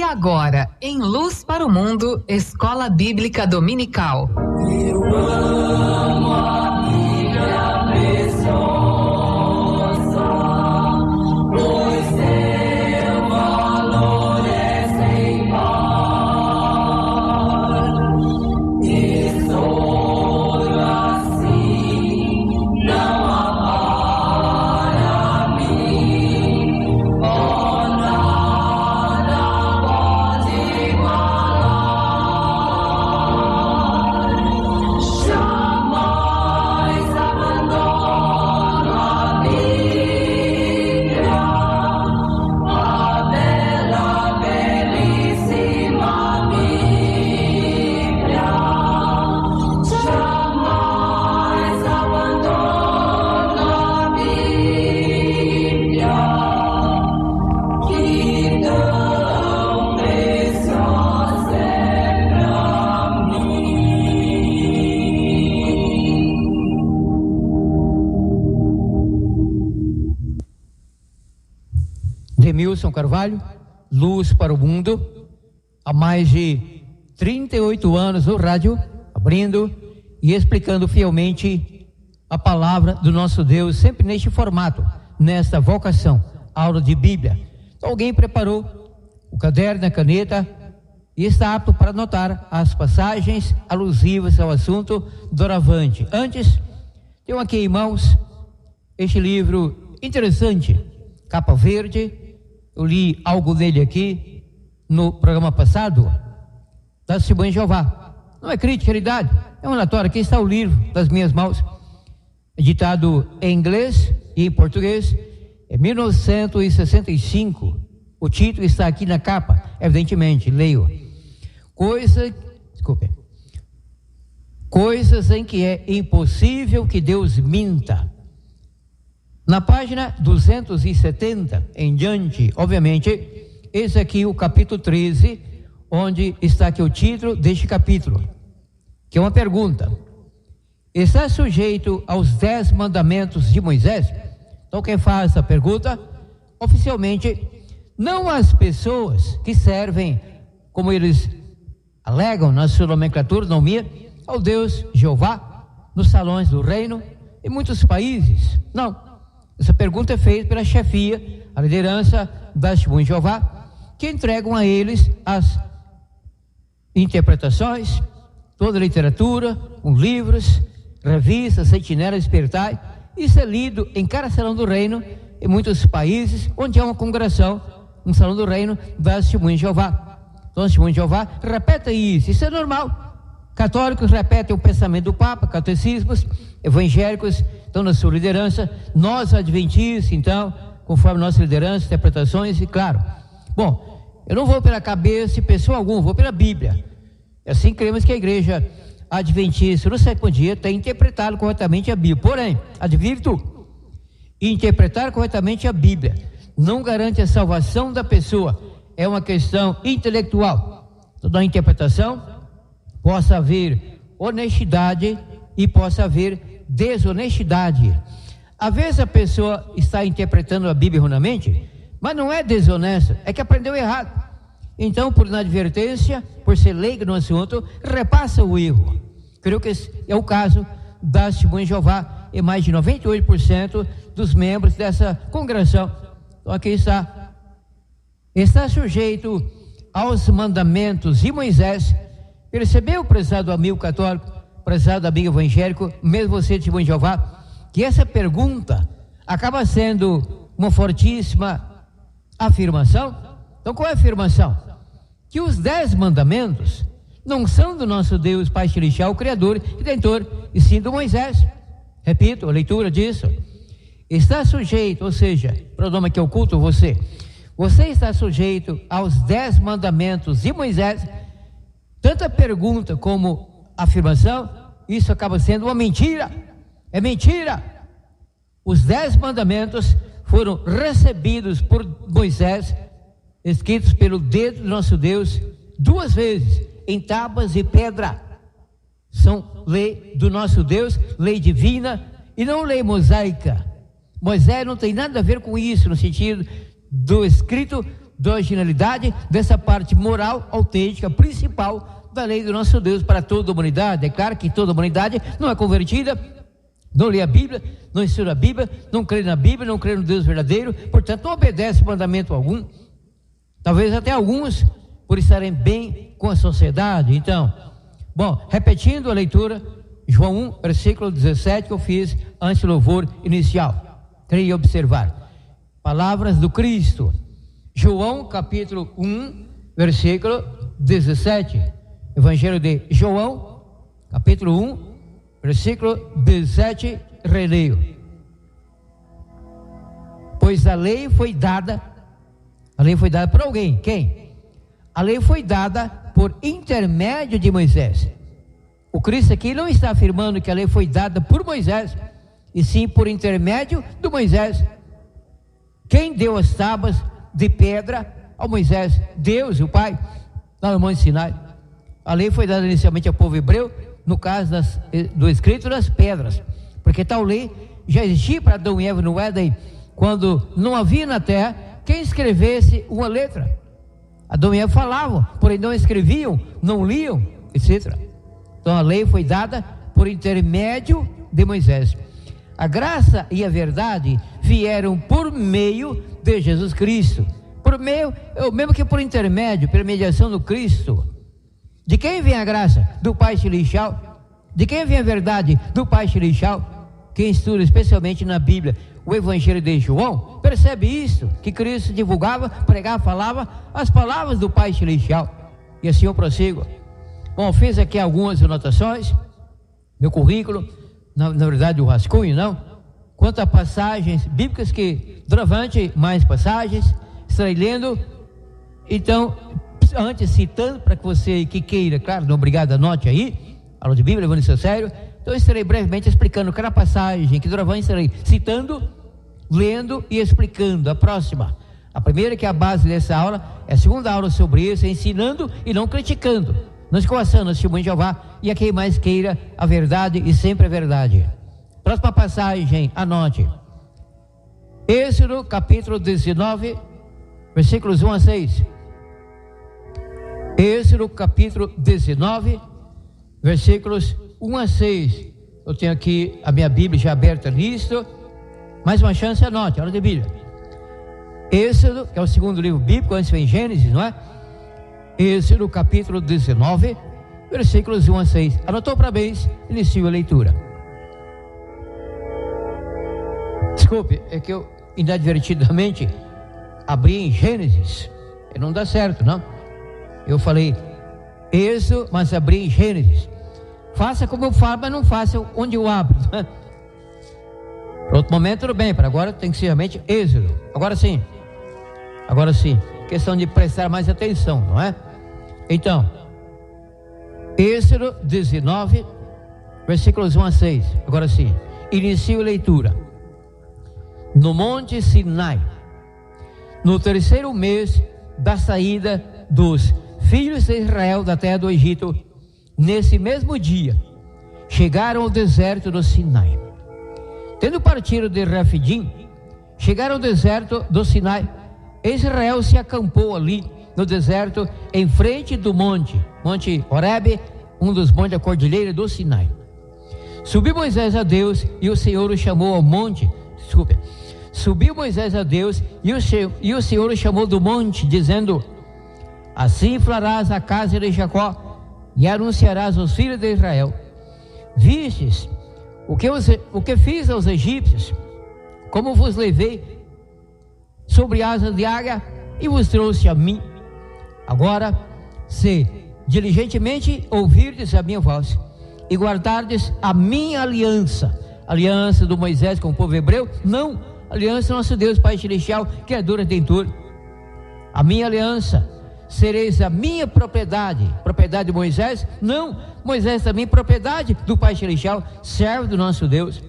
agora, em Luz para o Mundo, Escola Bíblica Dominical. Eu amo a Bíblia preciosa, pois seu valor é sem par. Tesouro assim não há para mim, oh, nada pode igualar. Jamais abandono a Bíblia, a bela, belíssima Bíblia. Jamais abandono a Bíblia, que tão preciosa é pra mim. Demilson Carvalho, Luz para o Mundo, há mais de 38 anos no rádio, abrindo e explicando fielmente a palavra do nosso Deus, sempre neste formato, nesta vocação, aula de Bíblia. Então, alguém preparou o caderno, a caneta e está apto para anotar as passagens alusivas ao assunto doravante. Antes, tenho aqui em mãos este livro interessante, capa verde. Eu li algo dele aqui no programa passado, da Testemunha de Jeová. Não é crítica, realidade, é um relatório. Aqui está o livro das minhas mãos, editado em inglês e em português, em 1965. O título está aqui na capa, evidentemente, leio. Coisas em que é impossível que Deus minta. Na página 270 em diante, obviamente, esse aqui é o capítulo 13, onde está aqui o título deste capítulo, que é uma pergunta: está sujeito aos 10 mandamentos de Moisés? Então, quem faz essa pergunta, oficialmente, não as pessoas que servem, como eles alegam na sua nomenclatura, ao Deus Jeová, nos salões do reino, em muitos países. Não. Essa pergunta é feita pela chefia, a liderança da Testemunha de Jeová, que entregam a eles as interpretações, toda a literatura, com livros, revistas, sentinelas espirituais. Isso é lido em cada salão do reino, em muitos países, onde há uma congregação, um salão do reino da Testemunha de Jeová. Então, a Testemunha de Jeová repete isso é normal. Católicos repetem o pensamento do Papa, catecismos, evangélicos estão na sua liderança, nós adventistas, então, conforme nossa liderança, interpretações, e claro. Bom, eu não vou pela cabeça de pessoa alguma, vou pela Bíblia. Assim cremos que a igreja adventista no sétimo dia tem interpretado corretamente a Bíblia. Porém, advirto, interpretar corretamente a Bíblia não garante a salvação da pessoa, é uma questão intelectual. Toda a interpretação possa haver honestidade e possa haver desonestidade. Às vezes a pessoa está interpretando a Bíblia erroneamente, mas não é desonesta, é que aprendeu errado. Então, por inadvertência, por ser leigo no assunto, repassa o erro. Creio que esse é o caso da Testemunha de Jeová e mais de 98% dos membros dessa congregação. Então, aqui está sujeito aos mandamentos de Moisés. Percebeu, prezado amigo católico, prezado amigo evangélico, mesmo você, Testemunha de Jeová, que essa pergunta acaba sendo uma fortíssima afirmação? Então, qual é a afirmação? Que os 10 mandamentos não são do nosso Deus Pai Celestial, Criador e Redentor, e sim do Moisés. Repito, a leitura disso. Está sujeito, ou seja, pronome que oculto você está sujeito aos 10 mandamentos de Moisés. Tanto a pergunta como a afirmação, isso acaba sendo uma mentira. É mentira. Os 10 mandamentos foram recebidos por Moisés, escritos pelo dedo do nosso Deus, 2 vezes, em tábuas de pedra. São lei do nosso Deus, lei divina, e não lei mosaica. Moisés não tem nada a ver com isso, no sentido do escrito da originalidade dessa parte moral, autêntica, principal da lei do nosso Deus para toda a humanidade. É claro que toda a humanidade não é convertida, não lê a Bíblia, não estuda a Bíblia, não crê na Bíblia, não crê no Deus verdadeiro, portanto não obedece mandamento algum. Talvez até alguns por estarem bem com a sociedade. Então, bom, repetindo a leitura, João 1, versículo 17, que eu fiz antes do louvor inicial. Queria observar. Palavras do Cristo. João, capítulo 1, versículo 17. Evangelho de João, capítulo 1, versículo 17, releio. Pois a lei foi dada por alguém. Quem? A lei foi dada por intermédio de Moisés. O Cristo aqui não está afirmando que a lei foi dada por Moisés, e sim por intermédio de Moisés. Quem deu as tábuas de pedra a Moisés? Deus, o Pai, lá no Monte Sinai. A lei foi dada inicialmente ao povo hebreu, no caso do escrito das pedras, porque tal lei já existia para Adão e Eva no Éden, quando não havia na terra quem escrevesse uma letra. Adão e Eva falavam, porém não escreviam, não liam, etc. Então a lei foi dada por intermédio de Moisés. A graça e a verdade vieram por meio de Jesus Cristo. Por meio, mesmo que por intermédio, pela mediação do Cristo. De quem vem a graça? Do Pai Celestial. De quem vem a verdade? Do Pai Celestial. Quem estuda especialmente na Bíblia o Evangelho de João, percebe isso, que Cristo divulgava, pregava, falava as palavras do Pai Celestial. E assim eu prossigo. Bom, fiz aqui algumas anotações, meu currículo, na verdade o rascunho, não? Quanto a passagens bíblicas, que durante mais passagens, estarei lendo. Então, antes citando, para que você que queira, claro, não obrigado, anote aí, aula de Bíblia, levando isso a sério. Então eu estarei brevemente explicando cada passagem, que durante estarei citando, lendo e explicando. A próxima, a primeira, que é a base dessa aula, é a segunda aula sobre isso, ensinando e não criticando, não escoaçando o testemunho de Jeová, e a quem mais queira a verdade e sempre a verdade. Próxima passagem, anote. Êxodo capítulo 19, versículos 1 a 6. Êxodo capítulo 19, versículos 1 a 6. Eu tenho aqui a minha Bíblia já aberta nisto. Mais uma chance, anote, aula de Bíblia. Êxodo, que é o segundo livro bíblico, antes vem Gênesis, não é? Êxodo capítulo 19, versículos 1 a 6. Anotou? Parabéns, inicio a leitura. Desculpe, é que eu inadvertidamente abri em Gênesis, e não dá certo, não? Eu falei Êxodo, mas abri em Gênesis. Faça como eu falo, mas não faça onde eu abro. Para outro momento tudo bem, para agora tem que ser realmente Êxodo. Agora sim, questão de prestar mais atenção, não é? Então, Êxodo 19, versículos 1 a 6. Agora sim, inicio a leitura. No Monte Sinai, no terceiro mês da saída dos filhos de Israel da terra do Egito, nesse mesmo dia, chegaram ao deserto do Sinai. Tendo partido de Rafidim, chegaram ao deserto do Sinai. Israel se acampou ali no deserto, em frente do monte Horebe, um dos montes da cordilheira do Sinai. Subiu Moisés a Deus e o Senhor o chamou ao monte. Subiu Moisés a Deus e o Senhor o chamou do monte, dizendo: assim falarás à casa de Jacó e anunciarás aos filhos de Israel: vistes o que fiz aos egípcios, como vos levei sobre asas de águia e vos trouxe a mim. Agora, se diligentemente ouvirdes a minha voz e guardardes a minha aliança, aliança do Moisés com o povo hebreu, não, aliança do nosso Deus Pai Celestial, Criador Redentor, a minha aliança, sereis a minha propriedade de Moisés, não, Moisés também propriedade do Pai Celestial, servo do nosso Deus.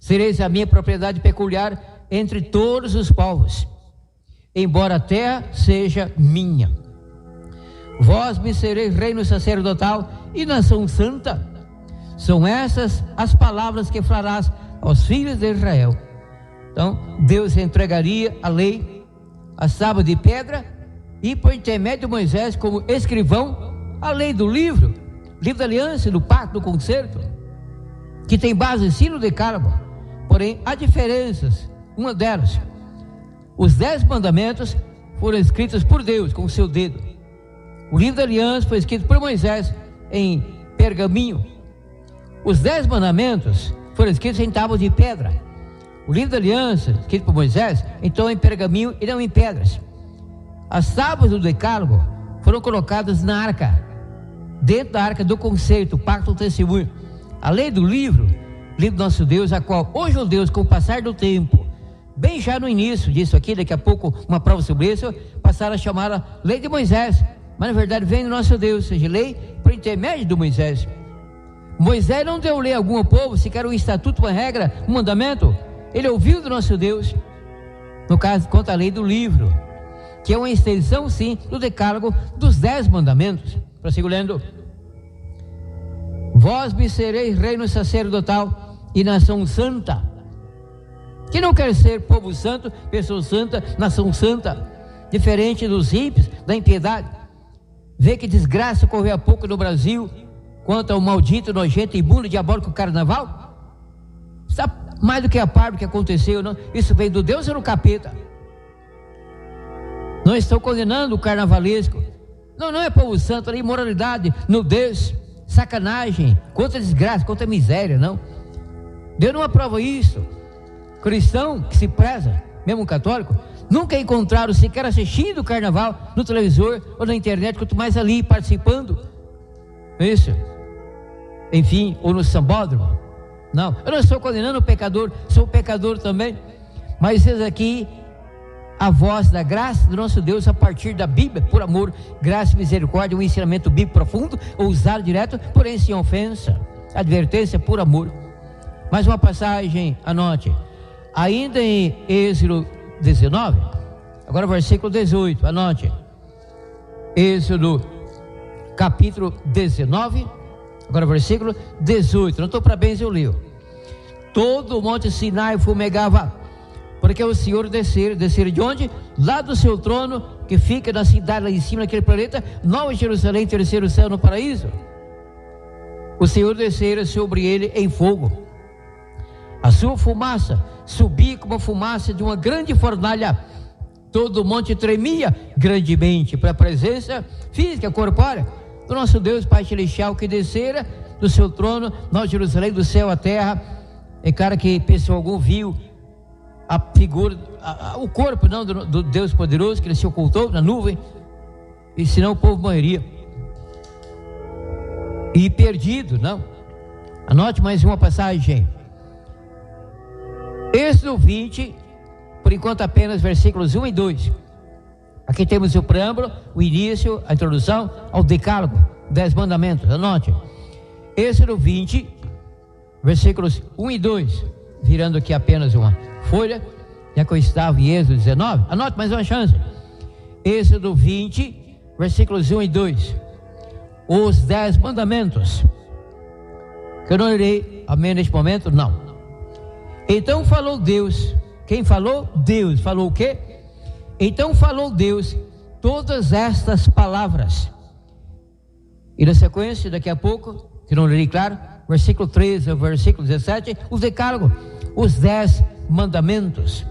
Sereis a minha propriedade peculiar entre todos os povos, embora a terra seja minha. Vós me sereis reino sacerdotal e nação santa. São essas as palavras que falarás aos filhos de Israel. Então, Deus entregaria a lei, as tábuas de pedra, e por intermédio de Moisés como escrivão, a lei do livro da aliança, do pacto, do concerto, que tem base sim no decálogo, porém há diferenças. Uma delas, os 10 mandamentos foram escritos por Deus com o seu dedo. O livro da aliança foi escrito por Moisés em pergaminho. Os 10 mandamentos foram escritos em tábuas de pedra. O livro da aliança, escrito por Moisés, então em pergaminho e não em pedras. As tábuas do decálogo foram colocadas na arca, dentro da arca do concerto, o pacto do testemunho. A lei do livro do nosso Deus, a qual os judeus, com o passar do tempo, bem já no início disso aqui, daqui a pouco uma prova sobre isso, passaram a chamar lei de Moisés, mas na verdade vem do nosso Deus, ou seja, lei por intermédio de Moisés. Moisés não deu lei alguma ao povo, sequer um estatuto, uma regra, um mandamento. Ele ouviu do nosso Deus, no caso, quanto à lei do livro, que é uma extensão, sim, do decálogo dos 10 mandamentos. Prossigo lendo: vós me sereis reino sacerdotal e nação santa. Quem não quer ser povo santo, pessoa santa, nação santa, diferente dos ímpios, da impiedade? Vê que desgraça ocorreu há pouco no Brasil, quanto ao maldito, nojento, imundo, diabólico carnaval. Está mais do que a par do que aconteceu, não? Isso vem do Deus ou do capeta? Não estou condenando o carnavalesco. Não é povo santo, é imoralidade, nudez, sacanagem, contra desgraça, contra miséria, não. Deus não aprova isso. Cristão que se preza, mesmo um católico, nunca encontraram sequer assistindo o carnaval no televisor ou na internet, quanto mais ali participando. Isso. Enfim, ou no sambódromo. Não, eu não estou condenando o pecador, sou pecador também, mas eis aqui a voz da graça do nosso Deus a partir da Bíblia, por amor, graça e misericórdia, um ensinamento bíblico profundo, ousado, direto, porém sem ofensa, advertência por amor. Mais uma passagem, anote, ainda em Êxodo 19, agora versículo 18, anote, Êxodo capítulo 19, agora versículo 18, não estou para bens, eu leio. Todo o monte Sinai fumegava, porque o Senhor descer de onde? Lá do seu trono, que fica na cidade lá em cima, naquele planeta, Nova Jerusalém, terceiro céu no paraíso. O Senhor descera sobre ele em fogo. A sua fumaça subia como a fumaça de uma grande fornalha. Todo o monte tremia grandemente para a presença física, corpórea do nosso Deus Pai Celestial, que descera do seu trono, Nova Jerusalém, do céu à terra. É claro que pessoa algum viu a figura, o corpo não do Deus poderoso, que ele se ocultou na nuvem, e senão o povo morreria. E perdido, não. Anote mais uma passagem. Êxodo 20, por enquanto apenas versículos 1 e 2. Aqui temos o preâmbulo, o início, a introdução ao decálogo, 10 mandamentos. Anote. Êxodo 20, versículos 1 e 2. Virando aqui apenas uma folha, já que eu estava em Êxodo 19. Anote mais uma chance. Êxodo 20, versículos 1 e 2. Os 10 mandamentos, que eu não irei amém neste momento, não. Então falou Deus. Quem falou? Deus. Falou o quê? Então falou Deus todas estas palavras. E na sequência, daqui a pouco, que não irei, claro, versículo 13 ao versículo 17, o decálogo, os 10 mandamentos.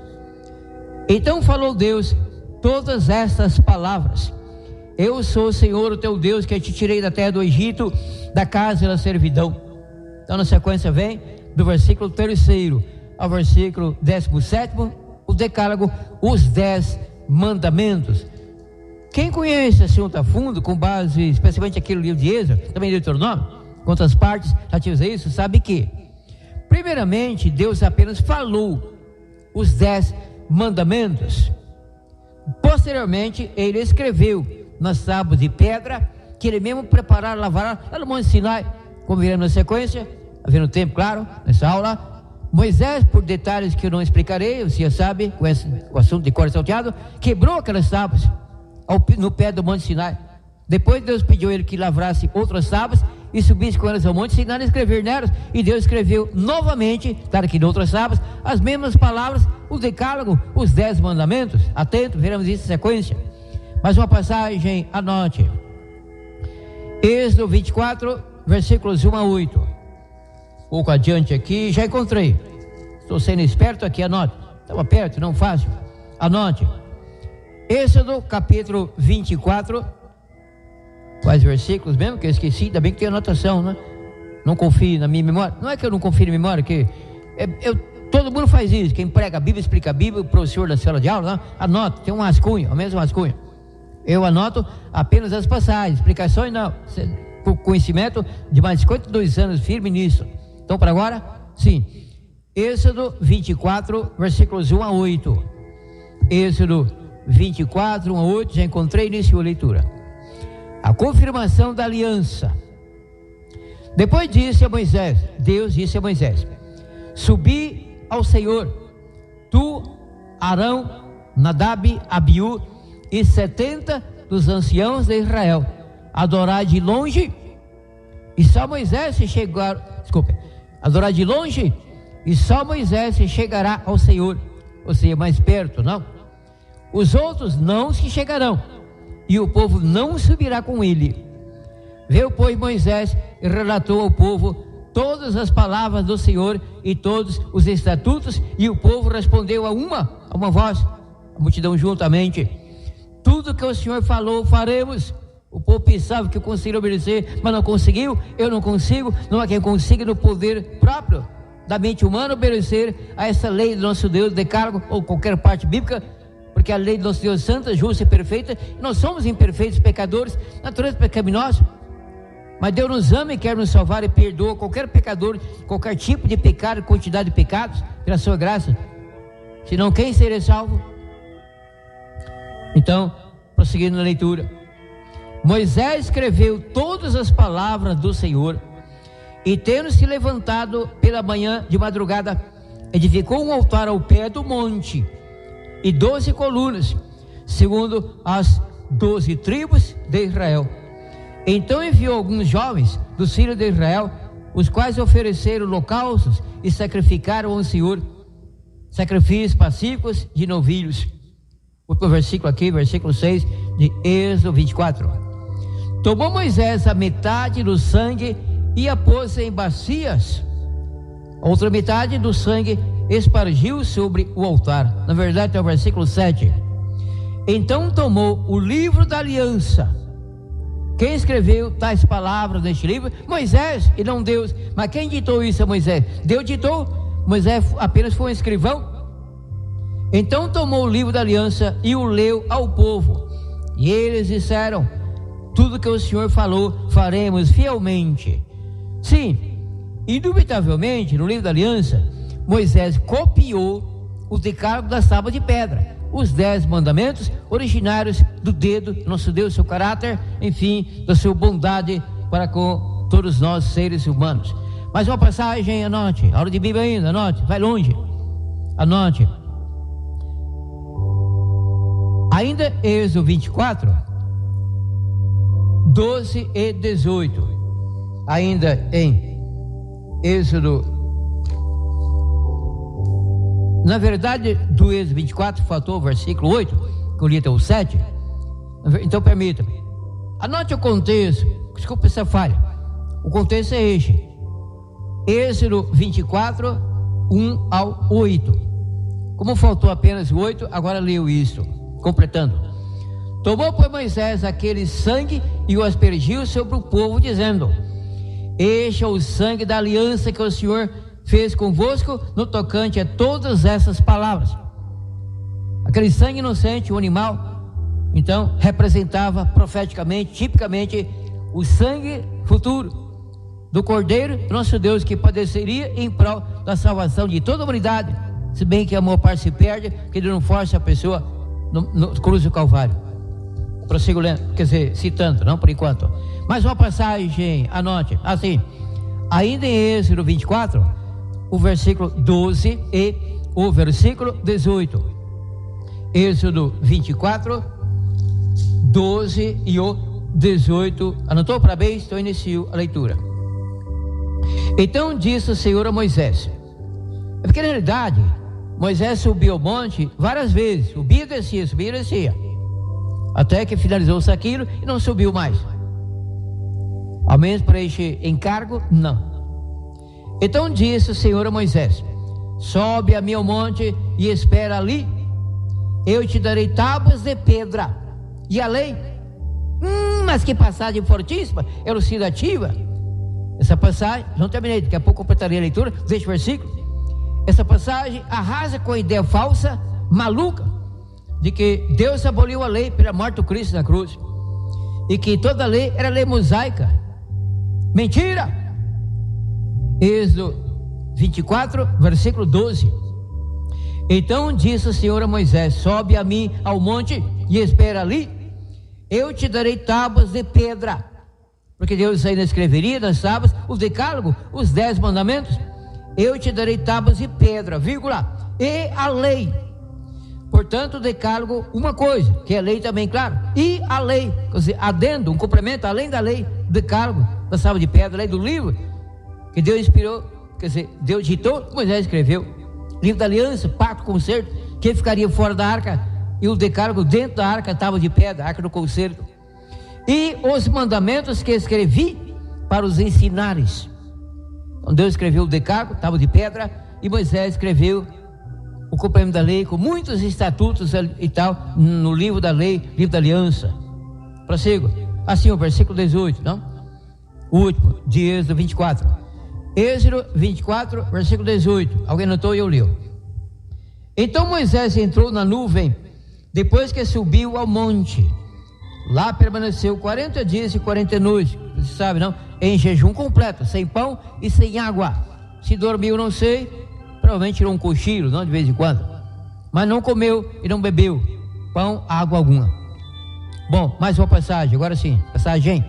Então falou Deus todas estas palavras. Eu sou o Senhor, o teu Deus, que te tirei da terra do Egito, da casa da servidão. Então na sequência vem do versículo 3º ao versículo 17º, o decálogo, os 10 mandamentos. Quem conhece esse assunto a fundo, com base especialmente aqui no livro de Êxodo, também Deuteronômio, quantas partes relativas a isso, sabe que primeiramente Deus apenas falou os 10 mandamentos. Posteriormente ele escreveu nas tábuas de pedra, que ele mesmo preparara, lavara lá no Monte Sinai, como veremos na sequência, havendo tempo, claro, nessa aula. Moisés, por detalhes que eu não explicarei, você já sabe, conhece o assunto de cor salteado, quebrou aquelas tábuas no pé do Monte Sinai. Depois Deus pediu ele que lavrasse outras tábuas e subisse com elas ao Monte Sinai e escrever nelas, e Deus escreveu novamente, claro que em outras tábuas, as mesmas palavras, o decálogo, os 10 mandamentos. Atento, veremos isso em sequência. Mais uma passagem, anote. Êxodo 24, versículos 1 a 8. Um pouco adiante aqui, já encontrei. Estou sendo esperto aqui, anote. Estava perto, não fácil. Anote. Êxodo capítulo 24. Quais versículos mesmo que eu esqueci? Ainda bem que tem anotação, né? Não confie na minha memória. Não é que eu não confio na memória, que todo mundo faz isso. Quem prega a Bíblia, explica a Bíblia, o professor da sala de aula, não? Anota, tem um rascunho, o mesmo rascunho. Eu anoto apenas as passagens, explicações não. Por conhecimento de mais de 52 anos, firme nisso. Então, para agora, sim. Êxodo 24, versículos 1 a 8. Êxodo 24, 1 a 8, já encontrei, iniciou a leitura. A confirmação da aliança. Depois disse a Moisés, Deus disse a Moisés: subi ao Senhor, tu, Arão, Nadab, Abiú e 70 dos anciãos de Israel, adorar de longe, e só Moisés se chegar, adorar de longe, e só Moisés se chegará ao Senhor, ou seja, mais perto, não? Os outros não se chegarão, e o povo não subirá com ele. Veio, pois, Moisés e relatou ao povo todas as palavras do Senhor e todos os estatutos, e o povo respondeu a uma voz, a multidão juntamente: tudo que o Senhor falou, faremos. O povo pensava que conseguiria obedecer, mas não conseguiu. Eu não consigo, não há quem consiga no poder próprio da mente humana obedecer a essa lei do nosso Deus, decálogo ou qualquer parte bíblica, porque a lei do nosso Deus é santa, justa e perfeita. Nós somos imperfeitos, pecadores, natureza pecaminosa, mas Deus nos ama e quer nos salvar e perdoa qualquer pecador, qualquer tipo de pecado, quantidade de pecados, pela sua graça. Senão quem seria salvo? Então, prosseguindo na leitura, Moisés escreveu todas as palavras do Senhor, e tendo se levantado pela manhã de madrugada, edificou um altar ao pé do monte, e 12 colunas, segundo as 12 tribos de Israel. Então enviou alguns jovens dos filhos de Israel, os quais ofereceram holocaustos e sacrificaram ao Senhor sacrifícios pacíficos de novilhos. O versículo aqui, versículo 6 de Êxodo 24. Tomou Moisés a metade do sangue e a pôs em bacias. Outra metade do sangue espargiu sobre o altar. Na verdade é o versículo 7. Então tomou o livro da aliança. Quem escreveu tais palavras neste livro? Moisés, e não Deus. Mas quem ditou isso a Moisés? Deus ditou. Moisés apenas foi um escrivão. Então tomou o livro da aliança e o leu ao povo, e eles disseram: tudo que o Senhor falou, faremos fielmente. Sim, indubitavelmente, no livro da aliança, Moisés copiou o decálogo das tábuas de pedra, os 10 mandamentos originários do dedo do nosso Deus, seu caráter, enfim, da sua bondade para com todos nós, seres humanos. Mais uma passagem, anote, aula de Bíblia ainda, anote, vai longe, anote. Ainda Êxodo 24, 12 e 18. Ainda em Êxodo, na verdade, do Êxodo 24, faltou o versículo 8, que eu li até o 7. Então, permita-me. Anote o contexto. Desculpa essa falha. O contexto é este. Êxodo 24, 1 ao 8. Como faltou apenas o 8, agora leio isso. Completando: tomou, pois, Moisés aquele sangue e o aspergiu sobre o povo, dizendo: este é o sangue da aliança que o Senhor fez convosco no tocante a todas essas palavras. Aquele sangue inocente, o animal, então representava profeticamente, tipicamente, o sangue futuro do Cordeiro, nosso Deus, que padeceria em prol da salvação de toda a humanidade, se bem que a maior parte se perde, que ele não força a pessoa no cruz do Calvário. Prossigo lendo, quer dizer, citando, não por enquanto. Mais uma passagem, anote, assim, ainda em Êxodo 24, o versículo 12 e o versículo 18. Êxodo 24, 12 e o 18. Anotou? Parabéns, então inicio a leitura. Então disse o Senhor a Moisés, porque na realidade Moisés subiu ao monte várias vezes, subia e descia, subia e descia. até que finalizou-se aquilo e não subiu mais. Ao menos para este encargo, não. Então disse o Senhor a Moisés: sobe a mim ao monte e espera ali, eu te darei tábuas de pedra e a lei. Mas que passagem fortíssima, elucidativa. Essa passagem, não terminei, daqui a pouco completarei a leitura deste versículo. Essa passagem arrasa com a ideia falsa, maluca, de que Deus aboliu a lei pela morte do Cristo na cruz, e que toda a lei era lei mosaica. Mentira! Êxodo 24, versículo 12. Então disse o Senhor a Moisés: sobe a mim ao monte e espera ali, eu te darei tábuas de pedra. Porque Deus ainda escreveria nas tábuas o decálogo, os 10 mandamentos. Eu te darei tábuas de pedra, vírgula, e a lei. Portanto, o decálogo, uma coisa, que é a lei também, claro, e a lei, quer dizer, adendo, um complemento, além da lei, decálogo, da tábua de pedra, a lei do livro, que Deus inspirou, quer dizer, Deus ditou, Moisés escreveu, livro da aliança, pacto, concerto, que ficaria fora da arca, e o decálogo dentro da arca, tábua de pedra, arca do concerto, e os mandamentos que escrevi para os ensinares. Então Deus escreveu o decálogo, tábua de pedra, e Moisés escreveu o cumprimento da lei, com muitos estatutos e tal, no livro da lei, livro da aliança. Prossigo. Assim, o versículo 18, não? O último, de Êxodo 24. Êxodo 24, versículo 18. Alguém notou e eu li. Então Moisés entrou na nuvem, depois que subiu ao monte. Lá permaneceu 40 dias e 40 noites, você sabe, não? Em jejum completo, sem pão e sem água. Se dormiu, não sei, provavelmente tirou um cochilo, não, de vez em quando. Mas não comeu e não bebeu pão, água alguma. Bom, mais uma passagem, agora sim, passagem.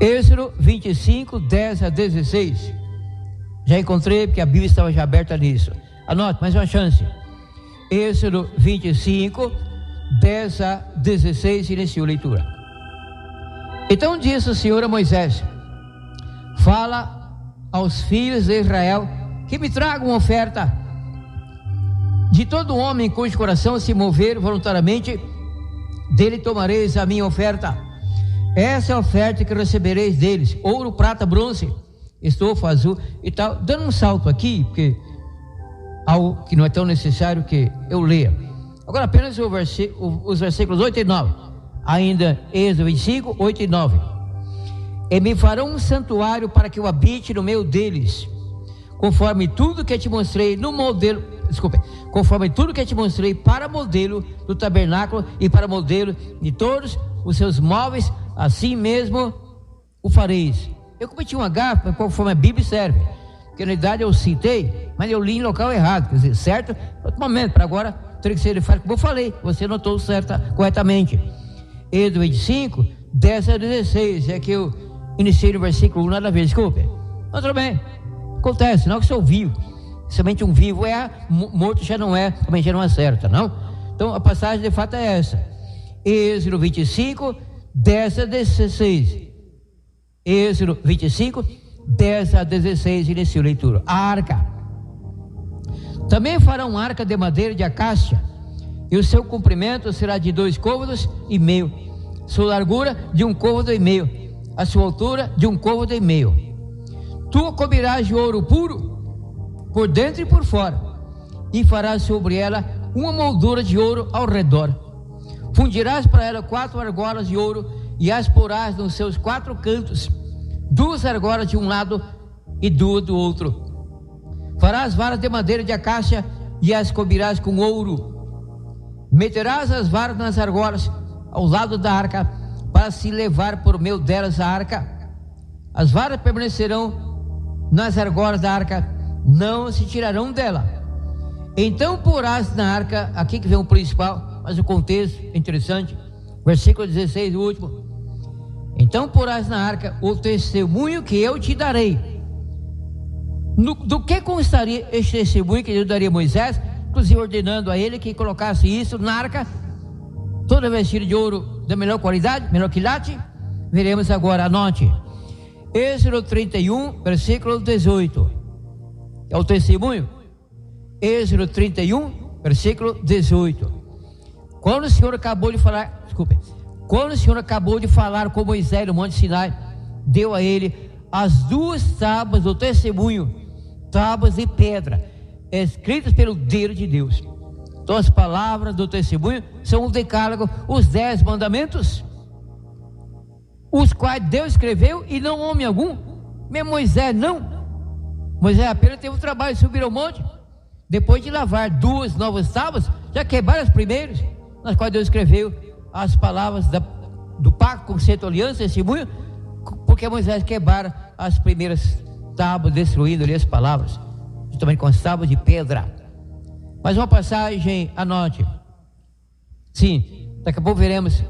Êxodo 25, 10 a 16. Já encontrei, porque a Bíblia estava já aberta nisso. Anote, mais uma chance. Êxodo 25, 10 a 16, iniciou a leitura. Então disse o Senhor a Moisés: fala aos filhos de Israel que me tragam oferta. De todo homem cujo coração se mover voluntariamente, dele tomareis a minha oferta. Essa é a oferta que recebereis deles: ouro, prata, bronze, estofa azul e tal. Dando um salto aqui, porque algo que não é tão necessário que eu leia. Agora apenas os versículos 8 e 9. Ainda Êxodo 25, 8 e 9. E me farão um santuário para que eu habite no meio deles, conforme tudo que te mostrei no modelo, conforme tudo que te mostrei para modelo do tabernáculo e para modelo de todos os seus móveis, assim mesmo o fareis. Eu cometi uma gafe, conforme a Bíblia serve, porque na verdade eu citei, mas eu li em local errado, quer dizer, certo? Outro momento, para agora teria que ser como eu falei, você notou corretamente. Êxodo 25, 10 a 16, é que eu iniciei no versículo 1, nada a ver, desculpe. Mas tudo bem, acontece, não que sou vivo, somente um vivo é, morto já não é, também já não acerta, não? Então a passagem de fato é essa. Êxodo 25, 10 a 16. Êxodo 25, 10 a 16, iniciou a leitura. A arca. Também farão arca de madeira de acácia, e o seu comprimento será de 2,5 côvados, sua largura de 1,5 côvado, a sua altura de 1,5 côvado. Tu a cobrirás de ouro puro, por dentro e por fora, e farás sobre ela uma moldura de ouro ao redor. Fundirás para ela 4 argolas de ouro, e as porás nos seus 4 cantos, 2 argolas de um lado e 2 do outro. Farás varas de madeira de acácia e as cobrirás com ouro. Meterás as varas nas argolas ao lado da arca, para se levar por meio delas a arca. As varas permanecerão nas argolas da arca, não se tirarão dela. Então porás na arca, aqui que vem o principal, mas o contexto é interessante, versículo 16, o último. Então porás na arca o testemunho que eu te darei. Do que constaria este testemunho que eu daria a Moisés, inclusive ordenando a ele que colocasse isso na arca, toda vestida de ouro da melhor qualidade, melhor quilate? Veremos agora, anote. Êxodo 31, versículo 18. É o testemunho? Êxodo 31, versículo 18. Quando o Senhor acabou de falar, quando o Senhor acabou de falar com Moisés no Monte Sinai, deu a ele as 2 tábuas do testemunho, tábuas de pedra, escritas pelo dedo de Deus. Então as palavras do testemunho são o decálogo, os 10 mandamentos, os quais Deus escreveu e não homem algum, mesmo Moisés não. Moisés apenas teve o trabalho de subir ao monte, depois de lavar 2 novas tábuas, já quebraram as primeiras, nas quais Deus escreveu as palavras do pacto, concerto, aliança, testemunho, porque Moisés quebrara as primeiras tábuas, destruindo ali as palavras, justamente com as tábuas de pedra. Mais uma passagem, anote. Sim, daqui a pouco veremos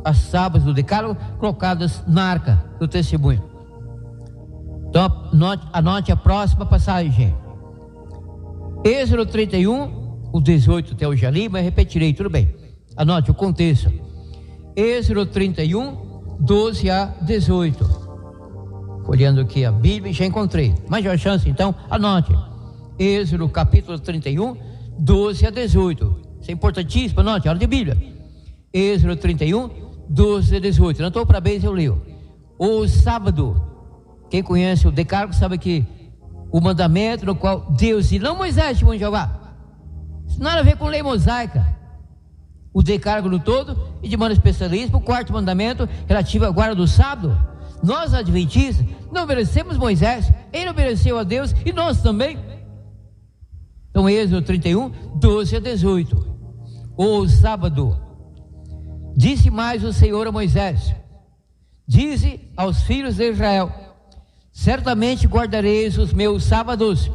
as tábuas do decálogo colocadas na arca do testemunho. Então anote a próxima passagem. Êxodo 31, o 18 até o já li, mas repetirei, tudo bem. Anote o contexto. Êxodo 31, 12 a 18. Olhando aqui a Bíblia, já encontrei. Mais uma chance, então, anote. Êxodo capítulo 31, 12 a 18. Isso é importantíssimo, anote, aula de Bíblia. Êxodo 31, 12 a 18. Anotou para bem, eu leio. O sábado, quem conhece o decálogo sabe que o mandamento no qual Deus disse, não Moisés, testemunho de Jeová, isso não nada a ver com lei mosaica. O decálogo no todo, e de maneira especialista, o 4º mandamento relativo à guarda do sábado. Nós adventistas não obedecemos Moisés, ele obedeceu a Deus e nós também. Então Êxodo 31, 12 a 18. O sábado, disse mais o Senhor a Moisés, dize aos filhos de Israel, certamente guardareis os meus sábados,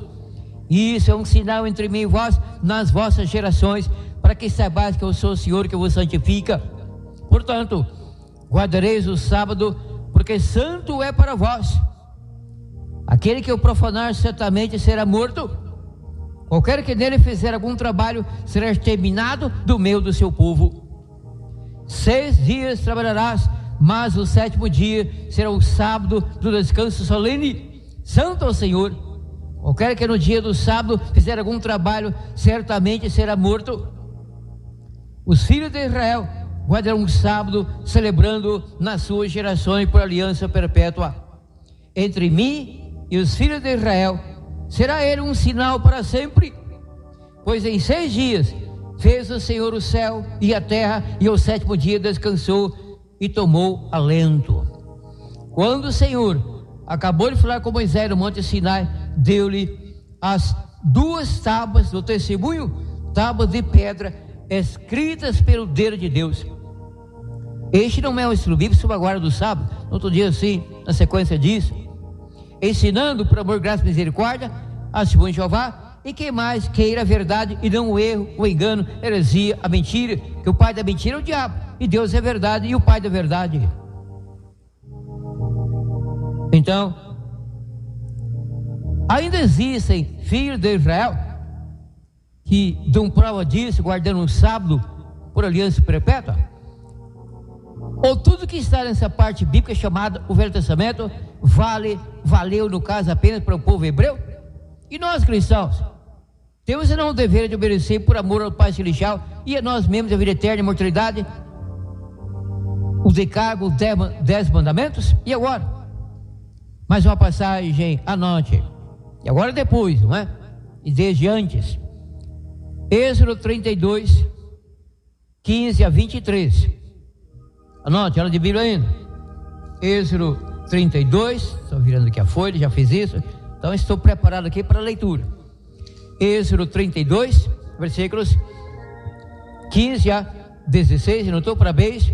isso é um sinal entre mim e vós nas vossas gerações, para que saibais que eu sou o Senhor que vos santifica. Portanto, guardareis o sábado, porque santo é para vós. Aquele que o profanar certamente será morto. Qualquer que nele fizer algum trabalho será exterminado do meio do seu povo. 6 dias trabalharás, mas o 7º dia será o sábado do descanso solene, santo ao Senhor. Qualquer que no dia do sábado fizer algum trabalho certamente será morto. Os filhos de Israel guardarão o sábado, celebrando nas suas gerações por aliança perpétua. Entre mim e os filhos de Israel será ele um sinal para sempre, pois em 6 dias fez o Senhor o céu e a terra, e ao 7º dia descansou e tomou alento. Quando o Senhor acabou de falar com Moisés no Monte Sinai, deu-lhe as 2 tábuas do testemunho, tábuas de pedra, escritas pelo dedo de Deus. Este não é um estudo bíblico sobre a guarda do sábado. No outro dia, assim, na sequência disso, ensinando por amor, graça e misericórdia a testemunho de Jeová, e quem mais queira a verdade e não o erro, o engano, a heresia, a mentira, que o pai da mentira é o diabo, e Deus é verdade e o pai da verdade. Então, ainda existem filhos de Israel que dão prova disso, guardando um sábado por aliança perpétua? Ou tudo que está nessa parte bíblica chamada o Velho Testamento valeu no caso apenas para o povo hebreu? E nós cristãos temos não o dever de obedecer por amor ao Pai Celestial e a nós mesmos a vida eterna e imortalidade, o decálogo, 10 mandamentos? E agora? Mais uma passagem, anote. E agora depois, não é? E desde antes. Êxodo 32, 15 a 23. Anote, aula de Bíblia ainda. Êxodo 32, estou virando aqui a folha, já fiz isso. Então estou preparado aqui para a leitura. Êxodo 32, versículos 15 a 16. Anotou? Parabéns.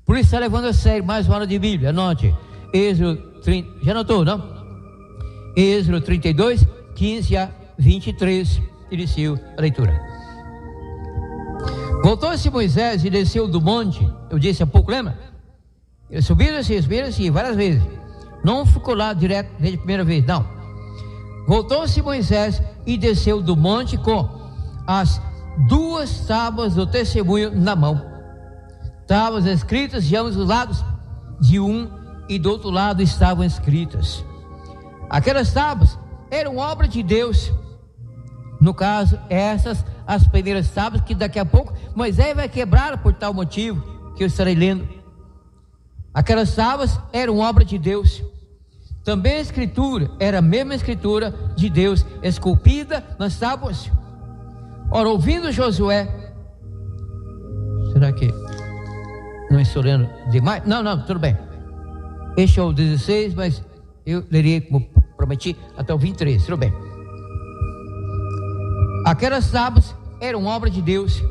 Por isso está levando a sério mais uma aula de Bíblia. Anote. Êxodo 30, já anotou, não? Êxodo 32, 15 a 23. Iniciou a leitura. Voltou-se Moisés e desceu do monte. Eu disse há pouco, lembra? Ele subiu assim, várias vezes. Não ficou lá direto desde a primeira vez, não. Voltou-se Moisés e desceu do monte com as 2 tábuas do testemunho na mão. Tábuas escritas de ambos os lados, de um e do outro lado estavam escritas. Aquelas tábuas eram obra de Deus. No caso, essas as primeiras tábuas que daqui a pouco Moisés vai quebrar por tal motivo que eu estarei lendo. Aquelas tábuas eram obra de Deus. Também a escritura era a mesma escritura de Deus, esculpida nas tábuas. Ora, ouvindo Josué, será que não estou lendo demais? Não, tudo bem. Este é o 16, mas eu lerei, como prometi, até o 23, tudo bem. Aquelas tábuas eram obra de Deus.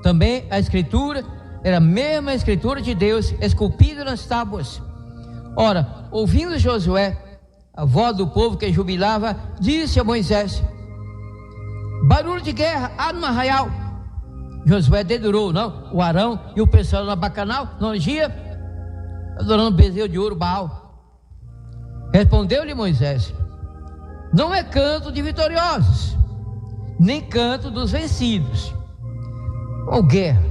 Também a escritura era a mesma escritura de Deus, esculpida nas tábuas. Ora, ouvindo Josué, a voz do povo que jubilava, disse a Moisés: barulho de guerra há no arraial. Josué dedurou, não? O Arão e o pessoal na Bacanal, no dia, adorando bezerro de ouro, Baal. Respondeu-lhe Moisés: não é canto de vitoriosos, nem canto dos vencidos, ou guerra,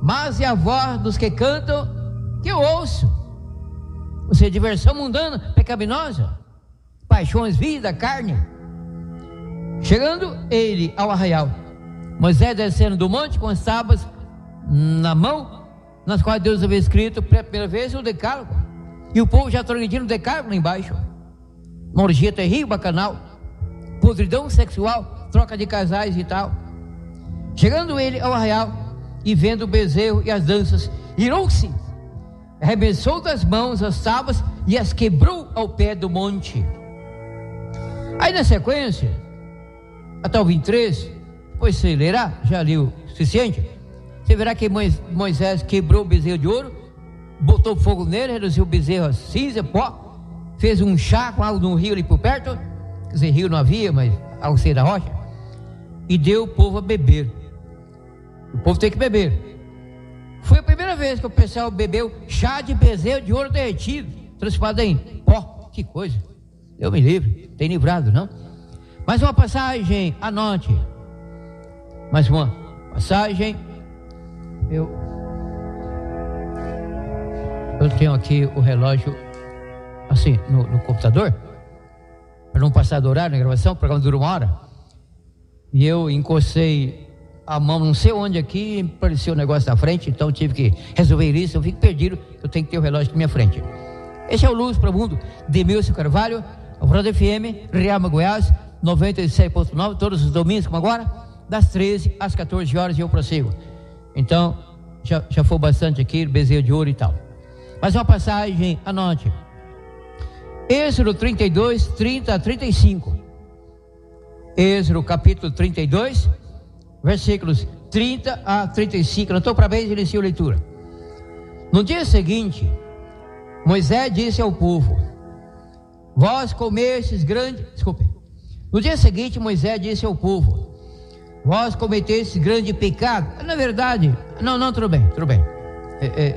mas é a voz dos que cantam que eu ouço. Ou seja, diversão mundana, pecaminosa, paixões, vida, carne. Chegando ele ao arraial, Moisés descendo do monte com as tábuas na mão, nas quais Deus havia escrito pela primeira vez o decálogo, e o povo já transgredindo o decálogo lá embaixo. Uma orgia terrível, bacanal, podridão sexual, troca de casais e tal. Chegando ele ao arraial e vendo o bezerro e as danças, irou-se, arremessou das mãos as tábuas e as quebrou ao pé do monte. Aí na sequência, até o 23, depois você lerá, já li o suficiente, você verá que Moisés quebrou o bezerro de ouro, botou fogo nele, reduziu o bezerro a cinza, pó, fez um chá com água de um rio ali por perto, quer dizer, rio não havia, mas ao ser da rocha, e deu o povo a beber. O povo tem que beber. Foi a primeira vez que o pessoal bebeu chá de bezerro de ouro derretido, transformado em pó. Que coisa, eu me livre, tem livrado, não? Mais uma passagem, anote. Mais uma passagem. Eu tenho aqui o relógio assim no computador, para não passar do horário na gravação. O programa dura 1 hora. E eu encostei a mão, não sei onde aqui, apareceu o negócio na frente, então tive que resolver isso. Eu fico perdido, eu tenho que ter o relógio na minha frente. Esse é o Luz para o Mundo, Demilson Carvalho, Alvorada FM, Riama, Goiás, 97.9, todos os domingos, como agora, das 13 às 14 horas, e eu prossigo. Então, já foi bastante aqui, bezerro de ouro e tal. Mas uma passagem, anote. Êxodo 32, 30 a 35. Êxodo capítulo 32, versículos 30 a 35. Anotou para bem, inicio a leitura. No dia seguinte, Moisés disse ao povo: vós comestes grande... Desculpe. No dia seguinte, Moisés disse ao povo: vós cometestes grande pecado. Na verdade, não, tudo bem.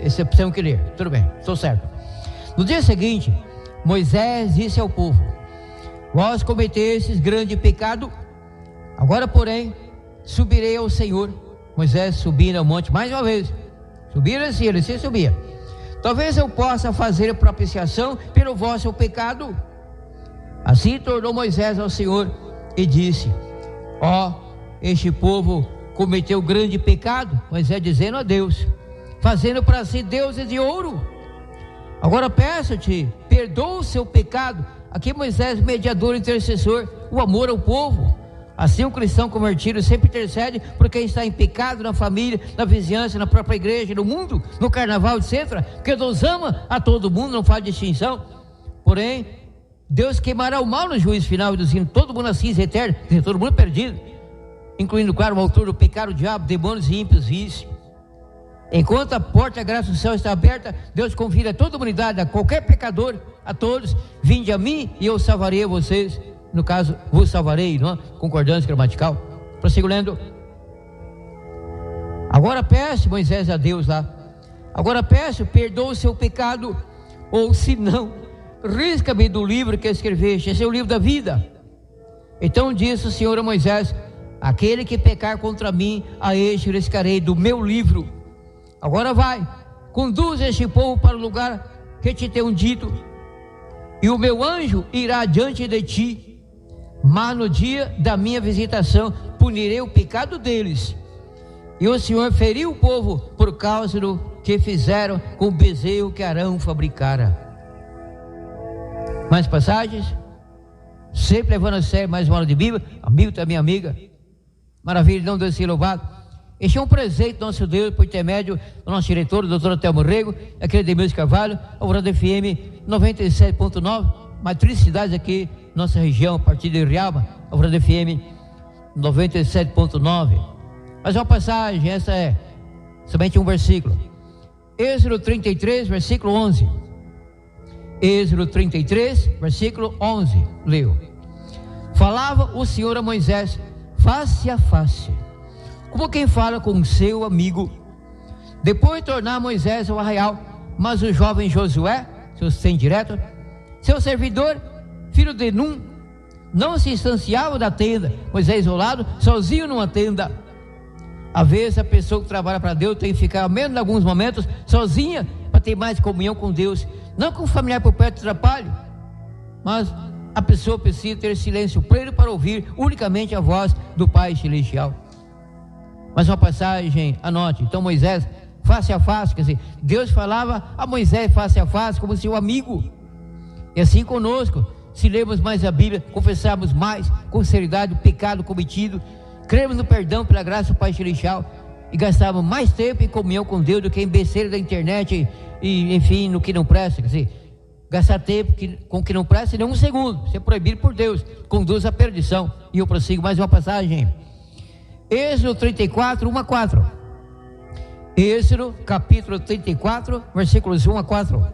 Esse é opção que ler, tudo bem, estou certo. No dia seguinte, Moisés disse ao povo: vós cometestes grande pecado. Agora, porém, subirei ao Senhor. Moisés subindo ao monte mais uma vez. Subiram assim, ele se subia. Talvez eu possa fazer propiciação pelo vosso pecado. Assim tornou Moisés ao Senhor e disse: ó, este povo cometeu grande pecado. Moisés dizendo a Deus, fazendo para si deuses de ouro. Agora peço-te, perdoa o seu pecado. Aqui Moisés, mediador, intercessor, o amor ao povo. Assim o cristão convertido sempre intercede por quem está em pecado, na família, na vizinhança, na própria igreja, no mundo, no carnaval, etc. Porque Deus ama a todo mundo, não faz distinção. Porém, Deus queimará o mal no juízo final, reduzindo todo mundo a cinza eterna, todo mundo perdido, incluindo, claro, o autor do pecado, o diabo, demônios e ímpios, vícios. Enquanto a porta da graça do céu está aberta, Deus convida a toda a humanidade, a qualquer pecador, a todos: vinde a mim e eu salvarei a vocês. No caso, vos salvarei, não é? Concordância gramatical. Prossigo lendo. Agora peço, Moisés a Deus lá, agora peço, perdoa o seu pecado, ou se não, risca-me do livro que escreveste. Esse é o livro da vida. Então disse o Senhor a Moisés: aquele que pecar contra mim, a este riscarei do meu livro. Agora vai, conduz este povo para o lugar que te tenho dito, e o meu anjo irá diante de ti. mas no dia da minha visitação punirei o pecado deles. E o Senhor feriu o povo por causa do que fizeram com o bezerro que Arão fabricara. Mais passagens? Sempre levando a sério mais uma aula de Bíblia. A Milton é minha amiga. Maravilha, não Deus seja louvado. Este é um presente do nosso Deus, por intermédio do nosso diretor, o doutor Telmo Rego, aquele de Deus Carvalho, Alvorada FM 97.9, matriz cidades aqui, nossa região, a partir de Rialba, Alvorada FM 97.9. Mas uma passagem, essa é somente um versículo. Êxodo 33, versículo 11. Êxodo 33, versículo 11. Leu. Falava o Senhor a Moisés face a face, como quem fala com seu amigo. Depois de tornar Moisés ao arraial, mas o jovem Josué, seu assistente direto, seu servidor, filho de Num, não se distanciava da tenda. Moisés isolado, sozinho numa tenda. Às vezes a pessoa que trabalha para Deus tem que ficar, ao menos em alguns momentos, sozinha, para ter mais comunhão com Deus. Não com o familiar por perto atrapalhe, mas a pessoa precisa ter silêncio pleno para ouvir unicamente a voz do Pai Celestial. Mas uma passagem, anote. Então Moisés, face a face, quer dizer, Deus falava a Moisés face a face como seu amigo. E assim conosco, se lermos mais a Bíblia, confessarmos mais com sinceridade o pecado cometido, cremos no perdão pela graça do Pai Celestial e gastarmos mais tempo em comunhão com Deus do que em besteira da internet e enfim, no que não presta. Quer dizer, gastar tempo com o que não presta nem um segundo, isso é proibido por Deus, conduz à perdição. E eu prossigo mais uma passagem. Êxodo 34, 1 a 4. Êxodo capítulo 34, versículos 1 a 4.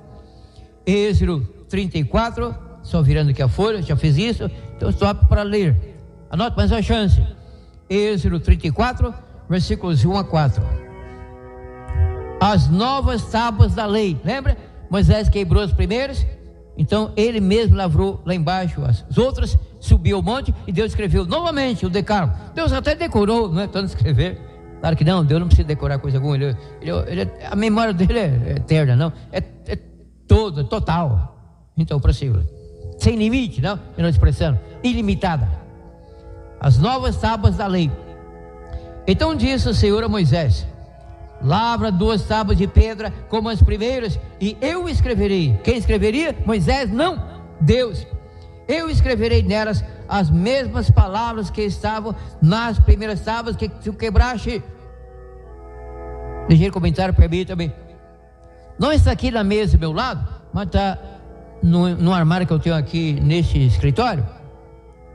Êxodo 34, só virando aqui a folha, já fiz isso, então estou apto para ler. Anote mais uma chance. Êxodo 34, versículos 1 a 4. As novas tábuas da lei. Lembra? Moisés quebrou as primeiras, então ele mesmo lavrou lá embaixo as outras, subiu ao monte e Deus escreveu novamente o decálogo. Deus até decorou, não é tanto escrever. Claro que não, Deus não precisa decorar coisa alguma. A memória dele é eterna, não. É toda, total. Então, prossigo. Sem limite, não? Eu não expressando. Ilimitada. As novas tábuas da lei. Então disse o Senhor a Moisés: lavra 2 tábuas de pedra como as primeiras, e eu escreverei. Quem escreveria? Moisés? Não, Deus. Eu escreverei nelas as mesmas palavras que estavam nas primeiras tábuas que tu quebraste. Ligeiro comentário, permita-me. Não está aqui na mesa do meu lado, mas está no armário que eu tenho aqui neste escritório.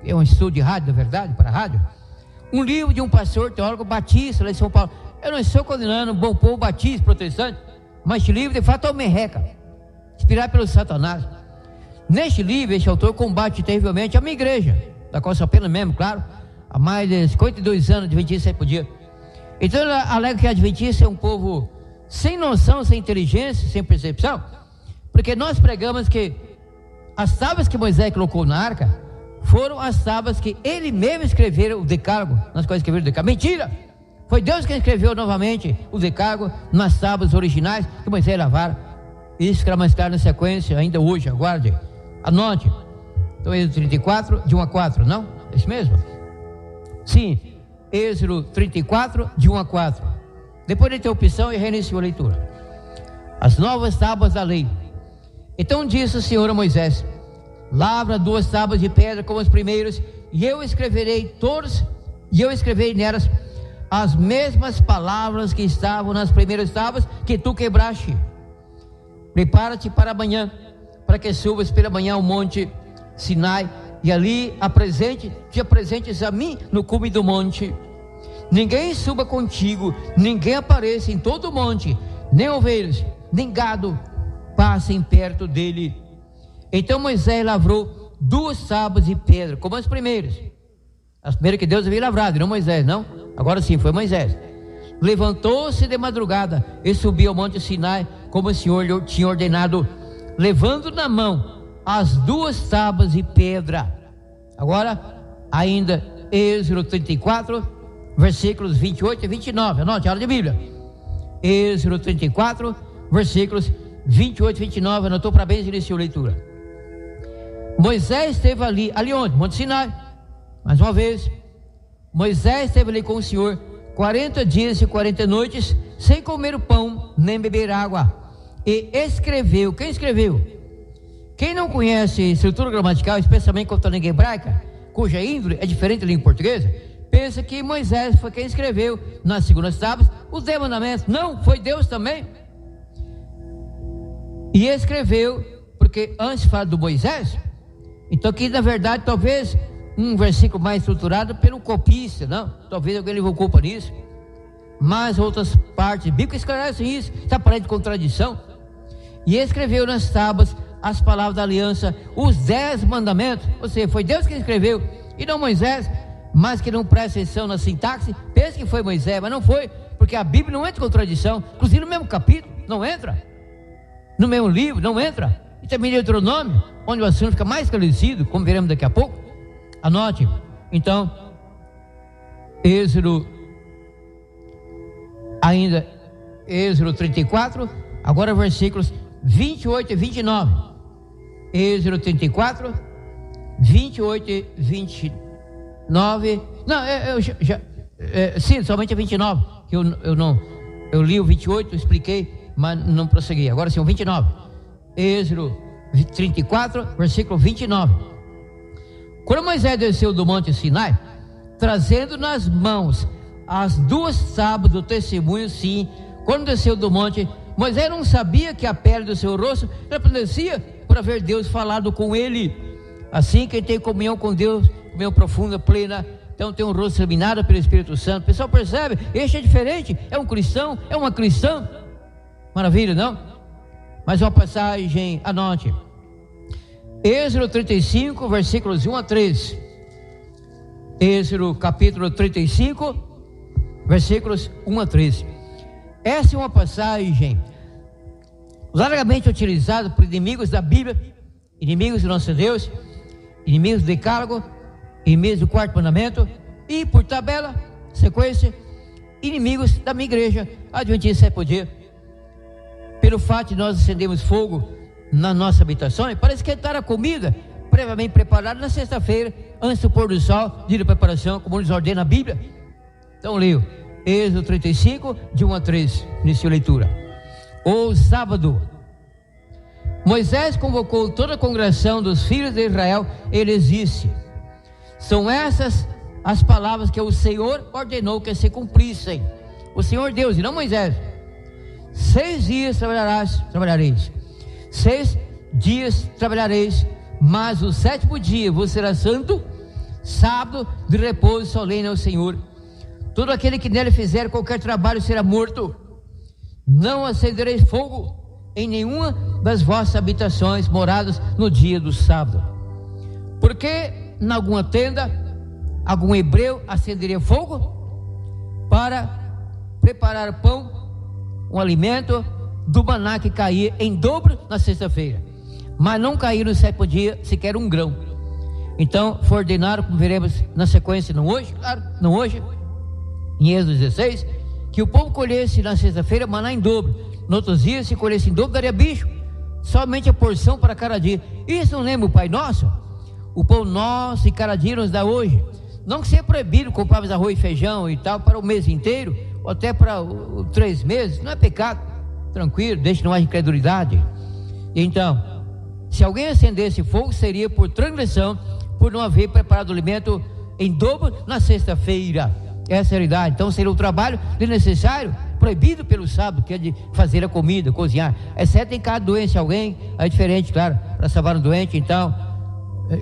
É um estúdio de rádio, na verdade, para rádio. Um livro de um pastor teólogo batista lá em São Paulo. Eu não estou condenando o bom povo batista, protestante, mas este livro de fato é uma merreca, inspirado pelo Satanás. Neste livro, este autor combate terrivelmente a minha igreja, da qual sou apenas membro, claro, há mais de 52 anos, adventista 7 por dia. Então ele alega que a adventista é um povo sem noção, sem inteligência, sem percepção, porque nós pregamos que as tábuas que Moisés colocou na arca foram as tábuas que ele mesmo escreveu o decálogo, nas quais escreveram o decálogo. Mentira! Foi Deus quem escreveu novamente o decálogo nas tábuas originais que Moisés lavara. Isso ficará mais claro na sequência, ainda hoje, aguarde. Anote. Então, Êxodo 34, de 1 a 4, não? É isso mesmo? Sim, Êxodo 34, de 1 a 4. Depois da interrupção, eu reinicio a leitura. As novas tábuas da lei. Então disse o Senhor a Moisés: lavra 2 tábuas de pedra como as primeiras, e eu escreverei nelas as mesmas palavras que estavam nas primeiras tábuas que tu quebraste. Prepara-te para amanhã, para que subas pela manhã ao monte Sinai, e ali te apresentes a mim no cume do monte. Ninguém suba contigo, ninguém apareça em todo o monte, nem ovelhas, nem gado passem perto dele. Então Moisés lavrou 2 tábuas de pedra, como as primeiras. As primeiras que Deus havia lavrado, não Moisés, não? Agora sim, foi Moisés. Levantou-se de madrugada e subiu ao monte Sinai, como o Senhor lhe tinha ordenado, levando na mão as 2 tábuas de pedra. Agora, ainda, Êxodo 34, versículos 28 e 29. Anote, aula de Bíblia. Êxodo 34, versículos 28 e 29. Anotou? Parabéns, iniciou a leitura. Moisés esteve ali onde? Monte Sinai. mais uma vez, Moisés esteve ali com o Senhor 40 dias e 40 noites, sem comer o pão, nem beber água. E escreveu. Quem escreveu? Quem não conhece estrutura gramatical, especialmente quanto à língua hebraica, cuja índole é diferente da língua portuguesa, pensa que Moisés foi quem escreveu nas segundas tábuas os 10 mandamentos. Não, foi Deus também. E escreveu, porque antes fala do Moisés, então aqui na verdade talvez um versículo mais estruturado pelo copista, não? Talvez alguém levou culpa nisso, mas outras partes bíblicas esclarecem isso, está parado de contradição. E escreveu nas tábuas as palavras da aliança, os 10 mandamentos, ou seja, foi Deus quem escreveu, e não Moisés. Mas que não presta atenção na sintaxe, pensa que foi Moisés, mas não foi, porque a Bíblia não entra em contradição, inclusive no mesmo capítulo, não entra, no mesmo livro, não entra, e também em Deuteronômio, onde o assunto fica mais esclarecido, como veremos daqui a pouco. Anote, então, Êxodo 34, agora versículos 28 e 29, Êxodo 34, 28 e 29, sim, somente a 29, que eu li o 28, expliquei, mas não prossegui. Agora sim, o 29, Êxodo 34, versículo 29. Quando Moisés desceu do monte Sinai, trazendo nas mãos as 2 tábuas do testemunho, sim, quando desceu do monte, Moisés não sabia que a pele do seu rosto resplandecia por haver Deus falado com ele. Assim, quem tem comunhão com Deus, comunhão profunda, plena, então tem um rosto iluminado pelo Espírito Santo. O pessoal percebe, este é diferente, é um cristão, é uma cristã. Maravilha, não? Mais uma passagem, anote. Êxodo 35, versículos 1 a 3. Êxodo capítulo 35, versículos 1 a 3. Essa é uma passagem largamente utilizada por inimigos da Bíblia, inimigos do nosso Deus, inimigos do decálogo, inimigos do 4º mandamento, e por tabela, sequência, inimigos da minha igreja Adventista 7º dia. Pelo fato de nós acendermos fogo na nossa habitação, para esquentar a comida previamente preparada na sexta-feira, antes do pôr do sol, dia de preparação, como nos ordena a Bíblia. Então leio Êxodo 35, de 1 a 3, iniciou a leitura. O sábado, Moisés convocou toda a congregação dos filhos de Israel. Ele disse: são essas as palavras que o Senhor ordenou que se cumprissem. O Senhor Deus, e não Moisés. 6 dias trabalhareis, 6 dias trabalhareis, mas o 7º dia vos será santo, sábado de repouso solene ao Senhor. Todo aquele que nele fizer qualquer trabalho será morto. Não acendereis fogo em nenhuma das vossas habitações, moradas no dia do sábado. Porque em alguma tenda, algum hebreu acenderia fogo para preparar pão, um alimento do maná que caía em dobro na sexta-feira, mas não caiu no 7º dia sequer um grão. Então foi ordenado, como veremos na sequência, não hoje, claro, não hoje, em Êxodo 16, que o povo colhesse na sexta-feira maná em dobro. No outros dias, se colhesse em dobro, daria bicho, somente a porção para cada dia. Isso não lembra o Pai Nosso? O pão nosso e cada dia nos dá hoje. Não que seja proibido comprar arroz e feijão e tal para o mês inteiro, ou até para 3 meses, não é pecado, tranquilo, deixe não haja incredulidade. Então, se alguém acendesse fogo, seria por transgressão, por não haver preparado o alimento em dobro na sexta-feira. Essa é a realidade. Então seria um trabalho desnecessário, proibido pelo sábado, que é de fazer a comida, cozinhar, exceto em caso de doença alguém, é diferente, claro, para salvar um doente, então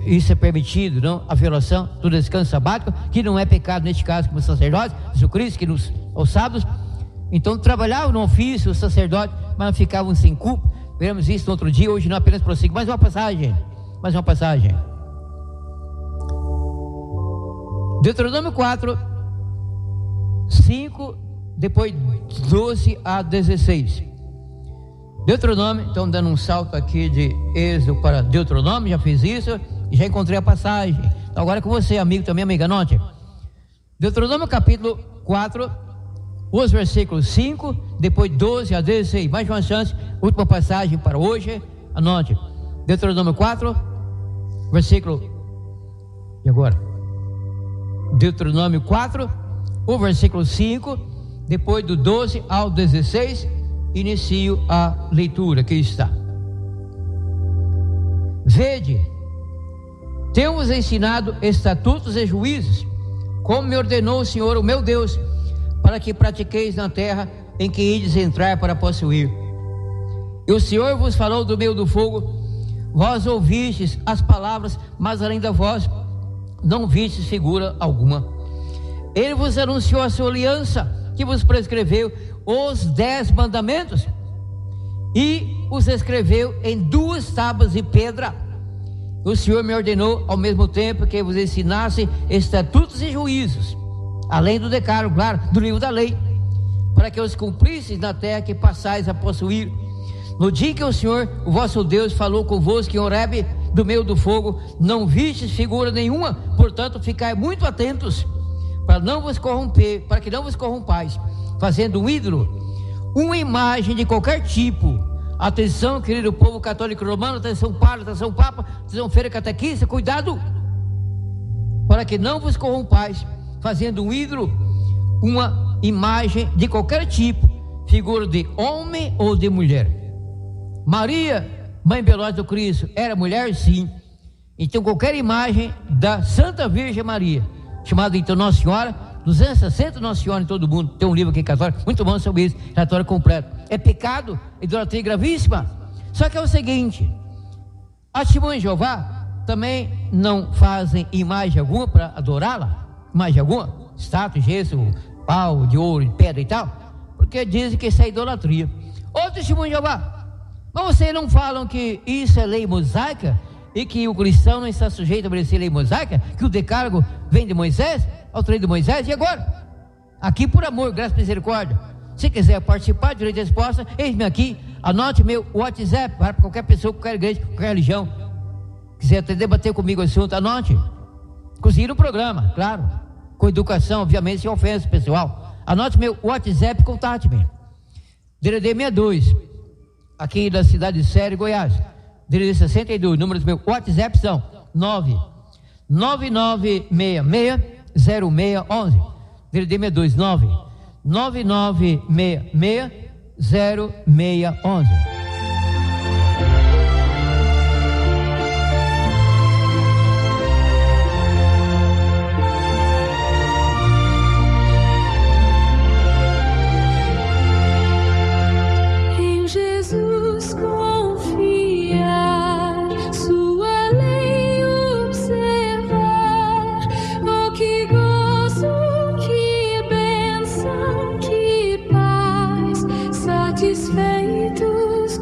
isso é permitido, não? A violação do descanso sabático, que não é pecado neste caso, como sacerdote, Jesus Cristo, que aos sábados, então trabalhavam no ofício, o sacerdote, mas não ficavam sem culpa. Veremos isso no outro dia, hoje não apenas prossigo. Mais uma passagem. Deuteronômio 4, 5, depois 12 a 16. Deuteronômio, então dando um salto aqui de Êxodo para Deuteronômio, já fiz isso e já encontrei a passagem. Então agora é com você, amigo, também amiga, anote. Deuteronômio capítulo 4, os versículos 5, depois 12 a 16. Mais uma chance, última passagem para hoje, anote. Deuteronômio 4, versículo, e agora? Deuteronômio 4, o versículo 5, depois do 12 ao 16, inicio a leitura que está. Vede, tenho-vos ensinado estatutos e juízos, como me ordenou o Senhor, o meu Deus, para que pratiqueis na terra em que ides entrar para possuir. E o Senhor vos falou do meio do fogo, vós ouvistes as palavras, mas além da voz não vistes figura alguma. Ele vos anunciou a sua aliança, que vos prescreveu os 10 mandamentos, e os escreveu em 2 tábuas de pedra. O Senhor me ordenou ao mesmo tempo que vos ensinasse estatutos e juízos, além do decálogo, claro, do livro da lei, para que os cumprisseis na terra que passais a possuir. No dia que o Senhor, o vosso Deus, falou convosco em Horebe, do meio do fogo, não vistes figura nenhuma, portanto ficai muito atentos, para não vos corromper, para que não vos corrompais, fazendo um ídolo, uma imagem de qualquer tipo. Atenção, querido povo católico romano, atenção padre, atenção papa, atenção feira catequista, cuidado, para que não vos corrompais, fazendo um ídolo, uma imagem de qualquer tipo, figura de homem ou de mulher. Maria, mãe biológica do Cristo, era mulher? Sim. Então qualquer imagem da Santa Virgem Maria, chamada então Nossa Senhora, 260 Nossa Senhora em todo mundo, tem um livro aqui católico, muito bom sobre isso, relatório completo. É pecado, idolatria gravíssima. Só que é o seguinte, as testemunhas de Jeová também não fazem imagem alguma para adorá-la, imagem alguma, estátua, gesso, pau, de ouro, de pedra e tal, porque dizem que isso é idolatria. Outro testemunho de Jeová, mas vocês não falam que isso é lei mosaica e que o cristão não está sujeito a obedecer lei mosaica, que o decálogo vem de Moisés, autoria de Moisés? E agora? Aqui por amor, graça e misericórdia. Se quiser participar, direito de resposta, eis-me aqui, anote meu WhatsApp para qualquer pessoa, qualquer igreja, qualquer religião, quiser até debater comigo o assunto, anote. Cozinhe no programa, claro, com educação, obviamente, sem ofensa pessoal. Anote meu WhatsApp, contate-me. DDD 62, aqui da cidade de Sério, Goiás. DDD 62, números do meu WhatsApp são 999660611. DDD 62, 999660611. Satisfeitos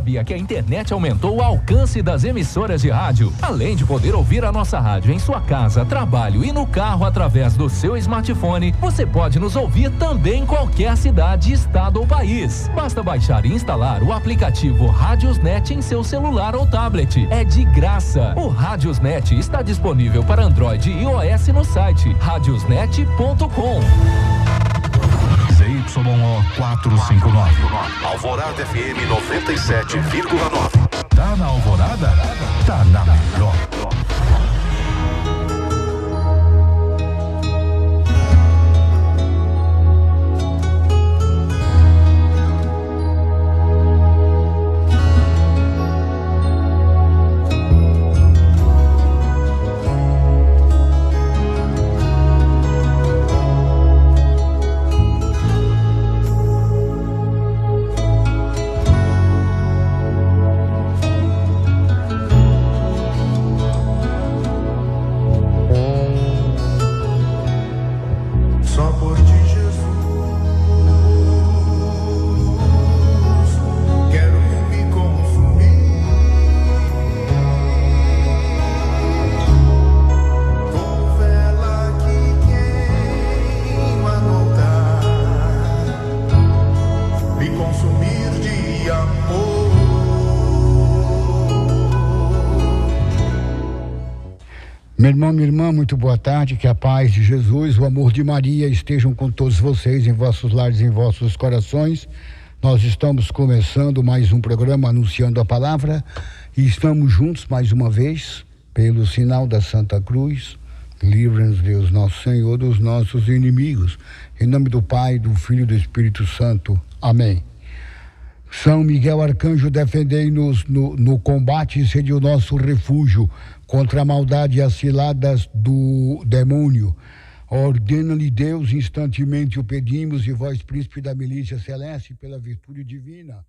sabia que a internet aumentou o alcance das emissoras de rádio? Além de poder ouvir a nossa rádio em sua casa, trabalho e no carro através do seu smartphone, você pode nos ouvir também em qualquer cidade, estado ou país. Basta baixar e instalar o aplicativo Radiosnet em seu celular ou tablet. É de graça. O Radiosnet está disponível para Android e iOS no site radiosnet.com. ZYO 459. Alvorada FM 97,9. Tá na Alvorada? Tá na melhor. Meu irmão, minha irmã, muito boa tarde, que a paz de Jesus, o amor de Maria estejam com todos vocês, em vossos lares, em vossos corações. Nós estamos começando mais um programa anunciando a palavra e estamos juntos mais uma vez, pelo sinal da Santa Cruz. Livra-nos, Deus nosso Senhor, dos nossos inimigos. Em nome do Pai, do Filho e do Espírito Santo. Amém. São Miguel Arcanjo, defendei-nos no combate e sede o nosso refúgio contra a maldade e as ciladas do demônio. Ordena-lhe Deus, instantemente o pedimos, e vós, príncipe da milícia celeste, pela virtude divina,